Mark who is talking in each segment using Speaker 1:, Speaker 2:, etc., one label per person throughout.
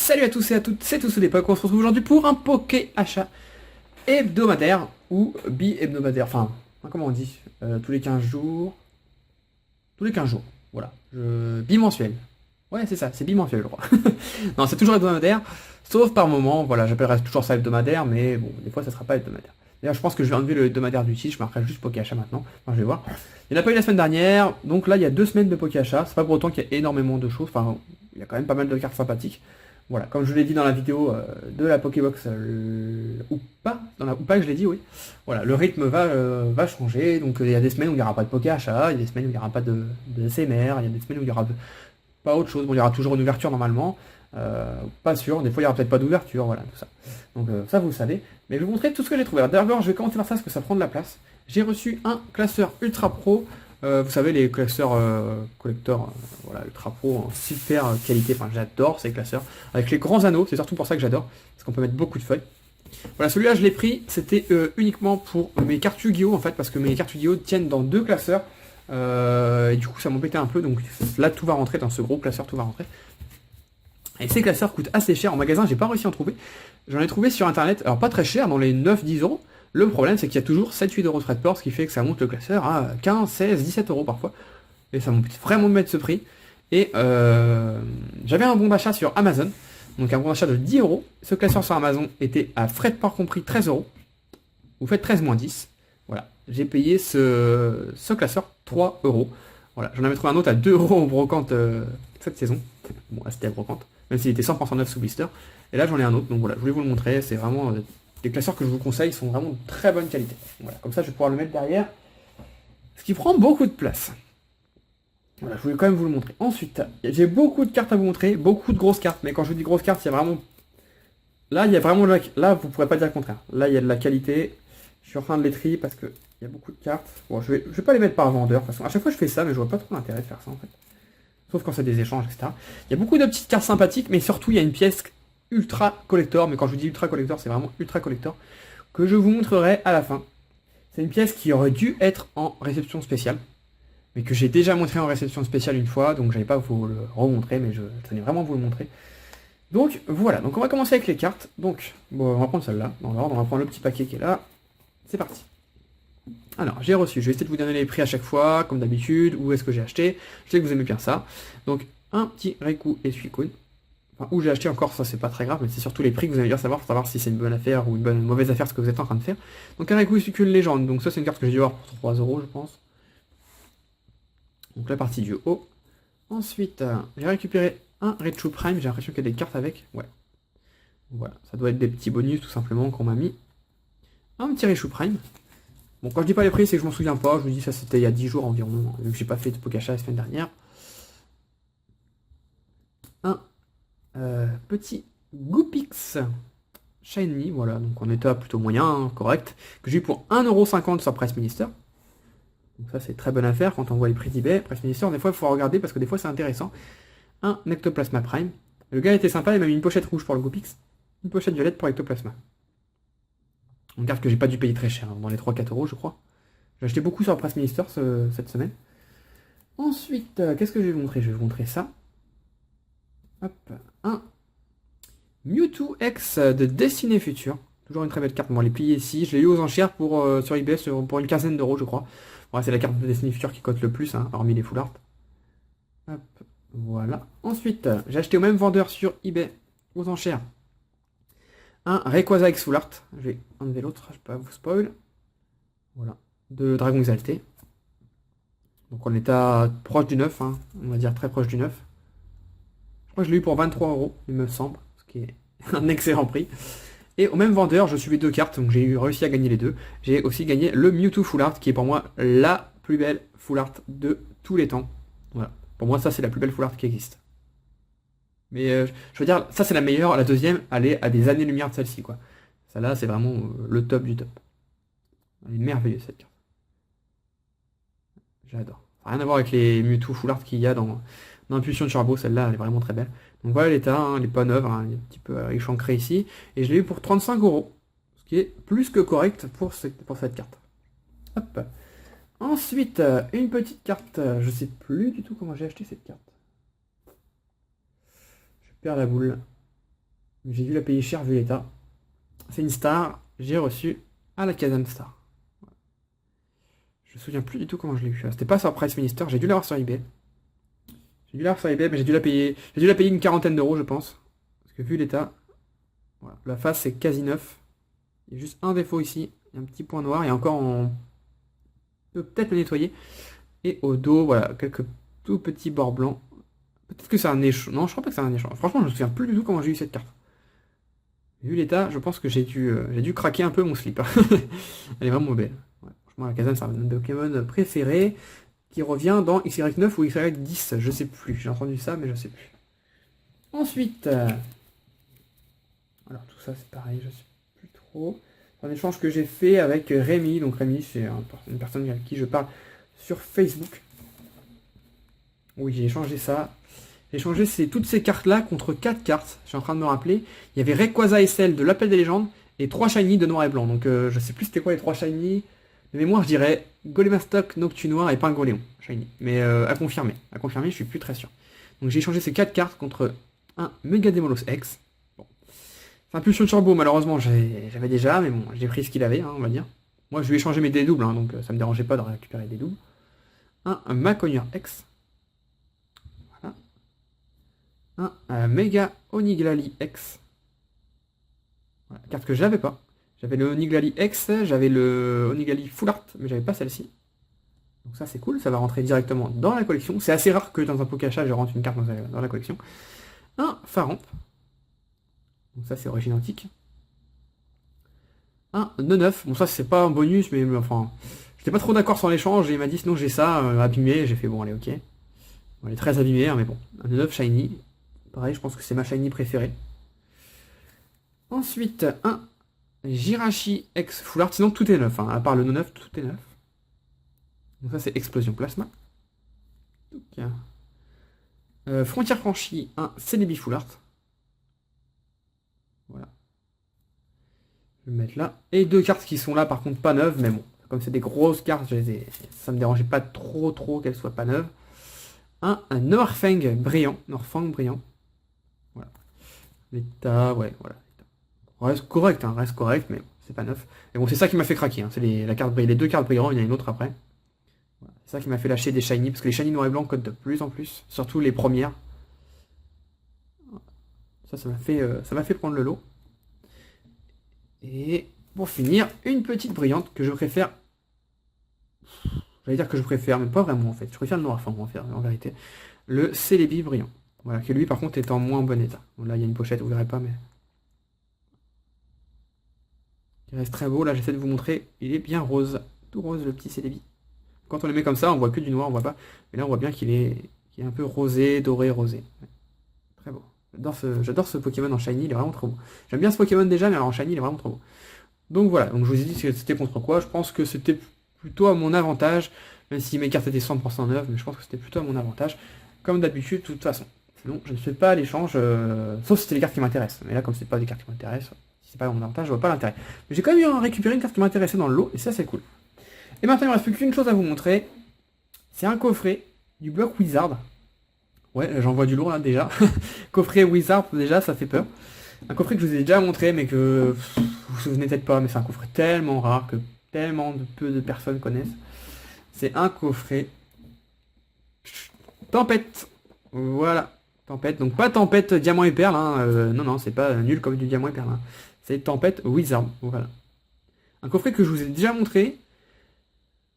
Speaker 1: Salut à tous et à toutes, c'est tous d'époque. On se retrouve aujourd'hui pour un poké achat hebdomadaire ou bi-hebdomadaire. Enfin, comment on dit tous les 15 jours. Tous les 15 jours, voilà. Bimensuel. Ouais, c'est ça, c'est bimensuel, je crois. Non, c'est toujours hebdomadaire, sauf par moment. Voilà, j'appellerai toujours ça hebdomadaire, mais bon, des fois ça sera pas hebdomadaire. D'ailleurs, je pense que je vais enlever le hebdomadaire du site, je marquerai juste poké achat maintenant. Enfin, je vais voir. Il n'y en a pas eu la semaine dernière, donc là, il y a 2 semaines de poké achat. C'est pas pour autant qu'il y a énormément de choses. Enfin, il y a quand même pas mal de cartes sympathiques. Voilà, comme je l'ai dit dans la vidéo de la Pokébox ou pas, dans la ou pas que je l'ai dit, oui. Voilà, le rythme va changer, donc il y a des semaines où il n'y aura pas de Poké achat, il y a des semaines où il n'y aura pas de SMR, il y a des semaines où il n'y aura pas autre chose. Bon, il y aura toujours une ouverture normalement, pas sûr, des fois il n'y aura peut-être pas d'ouverture, voilà, tout ça. Donc ça vous le savez, mais je vais vous montrer tout ce que j'ai trouvé. Alors, d'abord, je vais commencer par ça parce que ça prend de la place. J'ai reçu un classeur Ultra Pro. Vous savez, les classeurs collector, voilà, Ultra Pro en super qualité, enfin j'adore ces classeurs, avec les grands anneaux, c'est surtout pour ça que j'adore, parce qu'on peut mettre beaucoup de feuilles. Voilà, celui-là je l'ai pris, c'était uniquement pour mes cartes Yu-Gi-Oh en fait, parce que mes cartes Yu-Gi-Oh tiennent dans 2 classeurs, et du coup ça m'embêtait un peu, donc là tout va rentrer, dans ce gros classeur tout va rentrer. Et ces classeurs coûtent assez cher, en magasin j'ai pas réussi à en trouver, j'en ai trouvé sur internet, alors pas très cher, dans les 9-10 euros. Le problème, c'est qu'il y a toujours 7-8 euros de frais de port, ce qui fait que ça monte le classeur à 15, 16, 17 euros parfois. Et ça m'embête vraiment de mettre ce prix. Et j'avais un bon d'achat sur Amazon, donc un bon d'achat de 10 euros. Ce classeur sur Amazon était à frais de port compris 13 euros. Vous faites 13 moins 10. Voilà, j'ai payé ce classeur 3 euros. Voilà, j'en avais trouvé un autre à 2 euros en brocante cette saison. Bon, là c'était à brocante, même s'il était 100% neuf sous blister. Et là j'en ai un autre, donc voilà, je voulais vous le montrer. C'est vraiment... les classeurs que je vous conseille sont vraiment de très bonne qualité. Voilà, comme ça je vais pouvoir le mettre derrière. Ce qui prend beaucoup de place. Voilà, je voulais quand même vous le montrer. Ensuite, j'ai beaucoup de cartes à vous montrer, beaucoup de grosses cartes. Mais quand je vous dis grosses cartes, il y a vraiment... Là, il y a vraiment... Là, vous pourrez pas dire le contraire. Là, il y a de la qualité. Je suis en train de les trier parce qu'il y a beaucoup de cartes. Bon, je vais pas les mettre par vendeur. De toute façon, à chaque fois je fais ça, mais je vois pas trop l'intérêt de faire ça en fait. Sauf quand c'est des échanges, etc. Il y a beaucoup de petites cartes sympathiques, mais surtout, il y a une pièce ultra collector. Mais quand je vous dis ultra collector, c'est vraiment ultra collector. Que je vous montrerai à la fin. C'est une pièce qui aurait dû être en réception spéciale, mais que j'ai déjà montré en réception spéciale une fois, donc j'allais pas vous le remontrer, mais je tenais vraiment à vous le montrer. Donc voilà, donc on va commencer avec les cartes. Donc, bon, on va prendre celle-là, dans l'ordre, on va prendre le petit paquet qui est là. C'est parti. Alors, j'ai reçu, je vais essayer de vous donner les prix à chaque fois, comme d'habitude, où est-ce que j'ai acheté. Je sais que vous aimez bien ça. Donc, un petit Raikou et Suicune. Enfin, où j'ai acheté encore, ça c'est pas très grave, mais c'est surtout les prix que vous allez bien savoir pour savoir si c'est une bonne affaire ou une bonne mauvaise affaire ce que vous êtes en train de faire. Donc un Raikou Suicune légende, donc ça c'est une carte que j'ai dû avoir pour 3 euros je pense. Donc la partie du haut. Ensuite, j'ai récupéré un Raichu Prime, j'ai l'impression qu'il y a des cartes avec. Ouais. Voilà, ça doit être des petits bonus tout simplement qu'on m'a mis. Un petit Raichu Prime. Bon, quand je dis pas les prix, c'est que je m'en souviens pas, je vous dis ça c'était il y a 10 jours environ, vu que j'ai pas fait de Poké Achat la semaine dernière. Un petit Goopix Shiny, voilà, donc en état plutôt moyen, hein, correct, que j'ai eu pour 1,50€ sur Press Minister. Donc ça c'est très bonne affaire quand on voit les prix d'eBay. Press Minister, des fois il faut regarder parce que des fois c'est intéressant. Un Ectoplasma Prime. Le gars était sympa, il m'a mis une pochette rouge pour le Goopix, une pochette violette pour Ectoplasma. Une carte que j'ai pas dû payer très cher, hein, dans les 3-4 euros je crois. J'ai acheté beaucoup sur Press Minister cette semaine. Ensuite, qu'est-ce que je vais vous montrer? Je vais vous montrer ça. Hop, un Mewtwo X de Destinée Future. Toujours une très belle carte. Bon, elle est pliée ici. Je l'ai eu aux enchères sur eBay pour une quinzaine d'euros, je crois. Ouais, c'est la carte de Destinée Future qui cote le plus, hein, hormis les full art. Hop, voilà. Ensuite, j'ai acheté au même vendeur sur eBay aux enchères un Rayquaza X full art. Je vais enlever l'autre, je ne vais pas vous spoil. Voilà. De Dragon Exalté. Donc on est à proche du 9, hein, on va dire très proche du 9. Je crois que je l'ai eu pour 23 euros, il me semble, ce qui est un excellent prix. Et au même vendeur, je suis les 2 cartes, donc j'ai réussi à gagner les 2. J'ai aussi gagné le Mewtwo Full Art, qui est pour moi la plus belle Full Art de tous les temps. Voilà. Pour moi, ça c'est la plus belle Full Art qui existe. Mais je veux dire, ça c'est la meilleure, la deuxième, elle est à des années-lumière de celle-ci, quoi. Celle-là, c'est vraiment le top du top. Elle est merveilleuse cette carte. J'adore. Rien à voir avec les Mewtwo Full Art qu'il y a dans Impulsion Turbo, celle-là elle est vraiment très belle. Donc voilà l'état, hein, elle n'est pas neuve, hein, elle est un petit peu échancrée ici. Et je l'ai eu pour 35 euros, ce qui est plus que correct pour cette carte. Hop. Ensuite, une petite carte, je sais plus du tout comment j'ai acheté cette carte. Je perds la boule. J'ai dû la payer cher vu l'état. C'est une star, j'ai reçu à la Kazam Star. Je me souviens plus du tout comment je l'ai eu. C'était pas sur Price Minister, j'ai dû l'avoir sur eBay. J'ai dû l'avoir sur eBay, mais j'ai dû la payer. J'ai dû la payer une quarantaine d'euros, je pense. Parce que vu l'état, voilà. La face c'est quasi neuf. Il y a juste un défaut ici. Il y a un petit point noir et encore on peut peut-être le nettoyer. Et au dos, voilà, quelques tout petits bords blancs. Peut-être que c'est un échange. Non, je crois pas que c'est un échange. Franchement, je me souviens plus du tout comment j'ai eu cette carte. Vu l'état, je pense que j'ai dû craquer un peu mon slip. Elle est vraiment belle. Ouais, franchement, la Kazan, c'est un de mes Pokémon préférés qui revient dans XY9 ou XY10, je sais plus. J'ai entendu ça, mais je sais plus. Ensuite, alors tout ça c'est pareil, je sais plus trop. C'est un échange que j'ai fait avec Rémi. Donc Rémi, c'est une personne avec qui je parle sur Facebook. Oui, j'ai échangé ça. J'ai échangé toutes ces cartes-là contre 4 cartes. Je suis en train de me rappeler. Il y avait Rayquaza SL de l'Appel des légendes et 3 shiny de noir et blanc. Donc je sais plus c'était quoi les 3 shiny. De mémoire, je dirais Golémastoc, Noctunoir et Pingoléon shiny. Mais à confirmer. À confirmer, je suis plus très sûr. Donc j'ai échangé ces 4 cartes contre un Megademolos X. Bon. C'est Impulsion Turbo, malheureusement, j'avais déjà, mais bon, j'ai pris ce qu'il avait, hein, on va dire. Moi, je lui ai échangé mes dés doubles, hein, donc ça me dérangeait pas de récupérer des doubles. Un Maconier X. Un Mega Oniglali X. Voilà, carte que j'avais pas. J'avais le Oniglali X, j'avais le Oniglali Full Art, mais j'avais pas celle-ci. Donc ça c'est cool, ça va rentrer directement dans la collection. C'est assez rare que dans un Pokéachat je rentre une carte dans la collection. Un Faramp. Donc ça c'est origine antique. Un Neuf. Bon ça c'est pas un bonus, mais enfin... J'étais pas trop d'accord sur l'échange et il m'a dit sinon j'ai ça, abîmé. J'ai fait bon allez ok. Bon, elle est très abîmée, hein, mais bon. Un Neuf Shiny. Pareil, je pense que c'est ma shiny préférée. Ensuite, un Jirachi X Full Art. Sinon, tout est neuf. Hein. À part le non-neuf, tout est neuf. Donc ça, c'est Explosion Plasma. Frontière franchie, un Celebi Full Art. Voilà. Je vais le mettre là. Et 2 cartes qui sont là, par contre, pas neuves. Mais bon, comme c'est des grosses cartes, ça me dérangeait pas trop qu'elles soient pas neuves. Un Norfang brillant. Voilà. L'état, ouais, voilà. Reste correct, hein, reste correct, mais c'est pas neuf. Et bon, c'est ça qui m'a fait craquer, hein. C'est les 2 cartes brillantes, il y en a une autre après. Voilà. C'est ça qui m'a fait lâcher des shiny, parce que les shiny noir et blanc codent de plus en plus, surtout les premières. Ça m'a fait prendre le lot. Et pour finir, une petite brillante que je préfère. J'allais dire que je préfère, mais pas vraiment en fait. Je préfère le noir fang en vérité. Le Celebi brillant. Voilà, qui lui par contre est en moins bon état. Bon, là il y a une pochette, vous verrez pas, mais. Il reste très beau, là j'essaie de vous montrer. Il est bien rose. Tout rose le petit Celebi. Quand on le met comme ça, on voit que du noir, on voit pas. Mais là on voit bien qu'il est un peu rosé, doré, rosé. Ouais. Très beau. J'adore ce Pokémon en shiny, il est vraiment trop beau. J'aime bien ce Pokémon déjà, mais alors en shiny il est vraiment trop beau. Donc voilà, donc je vous ai dit que c'était contre quoi. Je pense que c'était plutôt à mon avantage, même si mes cartes étaient 100% neuves, mais je pense que c'était plutôt à mon avantage, comme d'habitude, de toute façon. Sinon, je ne fais pas l'échange, sauf si c'était les cartes qui m'intéressent. Mais là, comme c'est pas des cartes qui m'intéressent, si c'est pas à mon avantage, je vois pas l'intérêt. Mais j'ai quand même eu à récupérer une carte qui m'intéressait dans le lot, et ça c'est cool. Et maintenant, il ne me reste plus qu'une chose à vous montrer. C'est un coffret du bloc Wizard. Ouais, j'en vois du lourd là déjà. Coffret Wizard, déjà, ça fait peur. Un coffret que je vous ai déjà montré, mais que vous vous souvenez peut-être pas, mais c'est un coffret tellement rare que tellement peu de personnes connaissent. C'est un coffret Tempête. Voilà, Tempête. Donc pas Tempête Diamant et Perle, hein. Non, c'est pas nul comme du Diamant et Perle. Hein. C'est Tempête Wizard. Voilà. Un coffret que je vous ai déjà montré.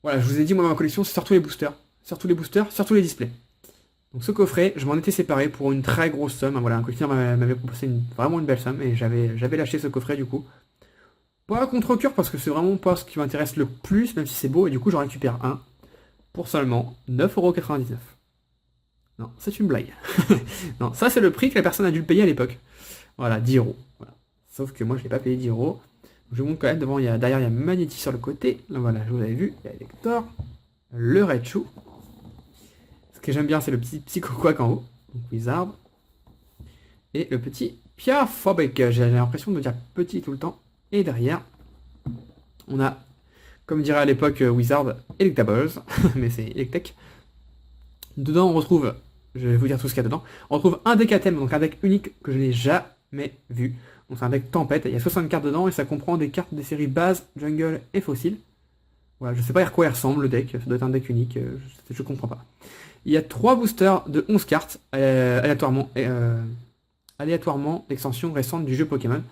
Speaker 1: Voilà, je vous ai dit, moi, ma collection, c'est surtout les boosters. Surtout les displays. Donc ce coffret, je m'en étais séparé pour une très grosse somme. Voilà, un collectionneur m'avait proposé vraiment une belle somme et j'avais lâché ce coffret du coup. Pas contre cœur parce que c'est vraiment pas ce qui m'intéresse le plus, même si c'est beau, et du coup j'en récupère un pour seulement 9,99€. Non, c'est une blague. Non, ça c'est le prix que la personne a dû le payer à l'époque. Voilà, 10€. Voilà. Sauf que moi je l'ai pas payé 10€. Je vous montre quand même, derrière il y a Magnéti sur le côté. Là, voilà, je vous avais vu, il y a Elector, le Raichu. Ce que j'aime bien, c'est le petit Psychoquack en haut, donc Wizard, et le petit Piafobek. J'ai l'impression de dire petit tout le temps. Et derrière, on a, comme dirait à l'époque Wizard, Electables, mais c'est Electek. Dedans, on retrouve, je vais vous dire tout ce qu'il y a dedans, on retrouve un deck à thème, donc un deck unique que je n'ai jamais vu. Donc c'est un deck tempête, il y a 60 cartes dedans et ça comprend des cartes des séries base, jungle et fossile. Voilà, je sais pas à quoi il ressemble le deck, ça doit être un deck unique, je comprends pas. Il y a 3 boosters de 11 cartes, aléatoirement l'extension récente du jeu Pokémon.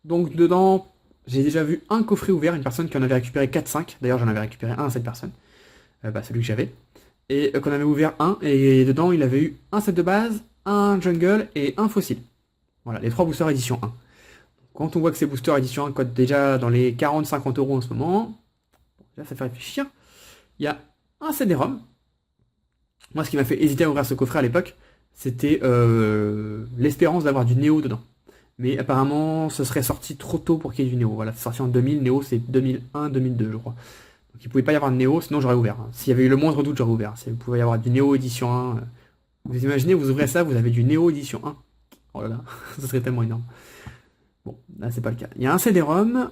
Speaker 1: Donc dedans, j'ai déjà vu un coffret ouvert, une personne qui en avait récupéré 4-5, d'ailleurs j'en avais récupéré un à cette personne, celui que j'avais, et qu'on avait ouvert un, et dedans il avait eu un set de base, un jungle et un fossile. Voilà, les 3 boosters édition 1. Quand on voit que ces boosters édition 1 coûtent déjà dans les 40-50 euros en ce moment, là ça fait réfléchir. Il y a un CD-ROM. Moi ce qui m'a fait hésiter à ouvrir ce coffret à l'époque, c'était l'espérance d'avoir du Néo dedans. Mais apparemment ce serait sorti trop tôt pour qu'il y ait du Néo. Voilà, c'est sorti en 2000, Néo c'est 2001-2002 je crois. Donc il ne pouvait pas y avoir de Néo, sinon j'aurais ouvert. S'il y avait eu le moindre doute, j'aurais ouvert. S'il pouvait y avoir du Néo édition 1, vous imaginez, vous ouvrez ça, vous avez du Néo édition 1. Oh là là, ça serait tellement énorme. Bon, là c'est pas le cas. Il y a un CD-ROM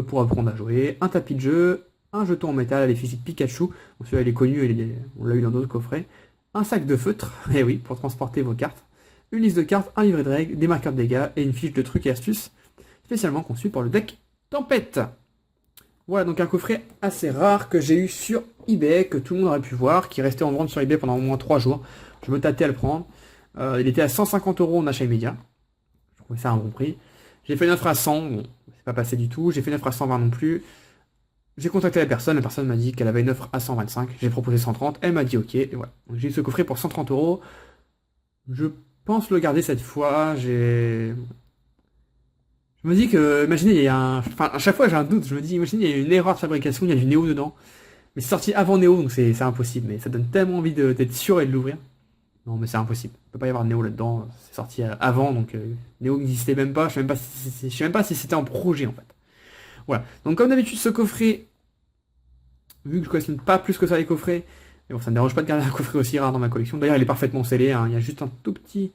Speaker 1: pour apprendre à jouer, un tapis de jeu, un jeton en métal à l'effigie de Pikachu, celui-là il est connu, on l'a eu dans d'autres coffrets, un sac de feutre, et oui, pour transporter vos cartes, une liste de cartes, un livret de règles, des marqueurs de dégâts et une fiche de trucs et astuces, spécialement conçue pour le deck Tempête. Voilà donc un coffret assez rare que j'ai eu sur eBay, que tout le monde aurait pu voir, qui restait en vente sur eBay pendant au moins 3 jours. Je me tâtais à le prendre. Il était à 150 € en achat immédiat. Je trouvais ça un bon prix. J'ai fait une offre à 100, bon, c'est pas passé du tout. J'ai fait une offre à 120 non plus. J'ai contacté la personne m'a dit qu'elle avait une offre à 125. J'ai proposé 130, elle m'a dit ok, et voilà. Donc j'ai eu ce coffret pour 130 €. Je pense le garder cette fois. Je me dis que, imaginez, il y a un... Enfin, à chaque fois j'ai un doute, je me dis, imaginez, il y a une erreur de fabrication, il y a du Néo dedans. Mais c'est sorti avant Néo, donc c'est impossible. Mais ça donne tellement envie d'être sûr et de l'ouvrir. Non, mais c'est impossible. Il peut pas y avoir de Néo là-dedans. C'est sorti avant, donc Néo n'existait même pas. Je sais même pas si c'était en projet, en fait. Voilà. Donc comme d'habitude, ce coffret, vu que je collectionne pas plus que ça les coffrets, mais bon, ça me dérange pas de garder un coffret aussi rare dans ma collection. D'ailleurs, il est parfaitement scellé, hein. Il y a juste un tout petit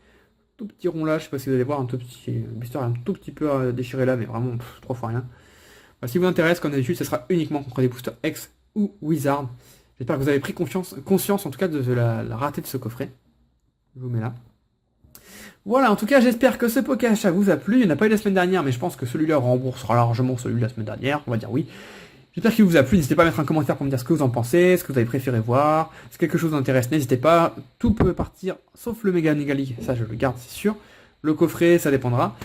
Speaker 1: rond là, je sais pas si vous allez voir, un tout petit blister un tout petit peu déchiré là, mais vraiment 3 fois rien. Voilà, si vous intéresse, comme d'habitude, ce sera uniquement contre des boosters X ou Wizard. J'espère que vous avez pris conscience en tout cas de la rareté de ce coffret. Je vous mets là. Voilà, en tout cas, j'espère que ce Pokéachat vous a plu. Il n'y en a pas eu la semaine dernière, mais je pense que celui-là remboursera largement celui de la semaine dernière, on va dire oui. J'espère qu'il vous a plu, n'hésitez pas à mettre un commentaire pour me dire ce que vous en pensez, ce que vous avez préféré voir, si quelque chose vous intéresse, n'hésitez pas, tout peut partir, sauf le Mega Nigali, ça je le garde c'est sûr, le coffret ça dépendra.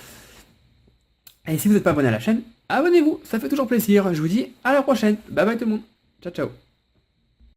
Speaker 1: Et si vous n'êtes pas abonné à la chaîne, abonnez-vous, ça fait toujours plaisir, je vous dis à la prochaine, bye bye tout le monde, ciao ciao.